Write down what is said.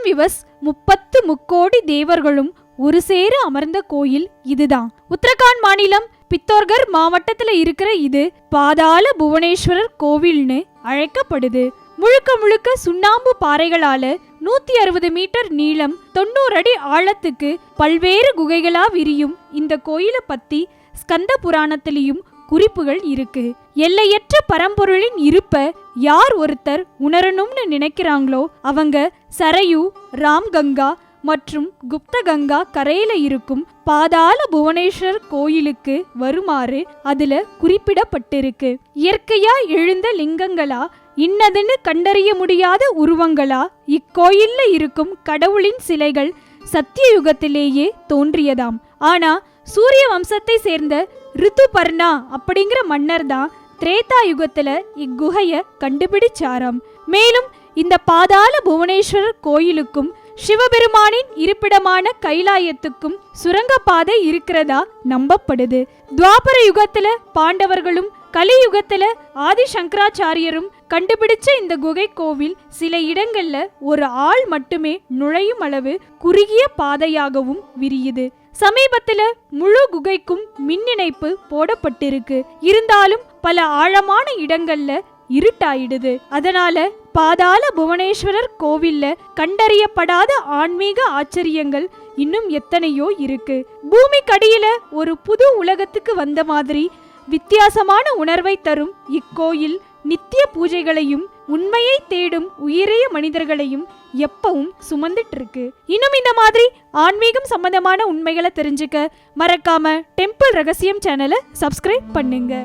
விவஸ் 30 முக்கோடி தேவர்களும் ஒரு சேர அமர்ந்த கோயில் இதுதான். உத்தரகாண்ட் மாநிலம் பித்தோர்கர் மாவட்டத்துல இருக்கிற இது பாதாள புவனேஸ்வரர் கோவில்னு அழைக்கப்படுது. முழுக்க முழுக்க சுண்ணாம்பு பாறைகளால 160 மீட்டர் நீளம் 90 அடி ஆழத்துக்கு பல்வேறு குகைகளா விரியும் இந்த கோயிலை பத்தி ஸ்கந்த புராணத்திலையும் குறிப்புகள் இருக்கு. எல்லையற்ற பரம்பொருளின் இருப்ப யார் ஒருத்தர் உணரணும்னு நினைக்கிறாங்களோ அவங்க சரையு, ராம்கங்கா மற்றும் குப்தகங்கா கரையில இருக்கும் பாதாள புவனேஸ்வர் கோயிலுக்கு வருமாறு அதுல குறிப்பிடப்பட்டிருக்கு. இயற்கையா எழுந்த லிங்கங்களா, இன்னதுன்னு கண்டறிய முடியாத உருவங்களா இக்கோயில்ல இருக்கும் கடவுளின் சிலைகள் சத்தியயுகத்திலேயே தோன்றியதாம். ஆனா சூரிய வம்சத்தை சேர்ந்த ரித்துபர்ணா அப்படிங்கிற மன்னர் தான் திரேதா யுகத்துல இக்குகைய கண்டுபிடிச்சாராம். மேலும் இந்த பாதாள புவனேஸ்வரர் கோயிலுக்கும் சிவபெருமானின் இருப்பிடமான கைலாயத்துக்கும் சுரங்கப்பாதை இருக்கிறதா நம்பப்படுது. துவாபர யுகத்துல பாண்டவர்களும் கலியுகத்துல ஆதி சங்கராச்சாரியரும் கண்டுபிடிச்ச இந்த குகை கோவில் சில இடங்கள்ல ஒரு ஆள் மட்டுமே நுழையும் அளவு குறுகிய பாதையாகவும் விரியுது. சமீபத்துல முழு குகைக்கும் மின் இணைப்பு போடப்பட்டிருக்கு. இருந்தாலும் பல ஆழமான இடங்கள்ல இருட்டாயிடுது. அதனால பாதாள புவனேஸ்வரர் கோவில்ல கண்டறியப்படாத ஆன்மீக ஆச்சரியங்கள் இன்னும் எத்தனையோ இருக்கு. பூமிக்கடியில ஒரு புது உலகத்துக்கு வந்த மாதிரி வித்தியாசமான உணர்வை தரும் இக்கோயில் நித்திய பூஜைகளையும் உண்மையை தேடும் உயரிய மனிதர்களையும் எப்பவும் சுமந்துட்டு இருக்கு. இன்னும் இந்த மாதிரி ஆன்மீகம் சம்பந்தமான உண்மைகளை தெரிஞ்சுக்க மறக்காம டெம்பிள் ரகசியம் சேனலை சப்ஸ்கிரைப் பண்ணுங்க.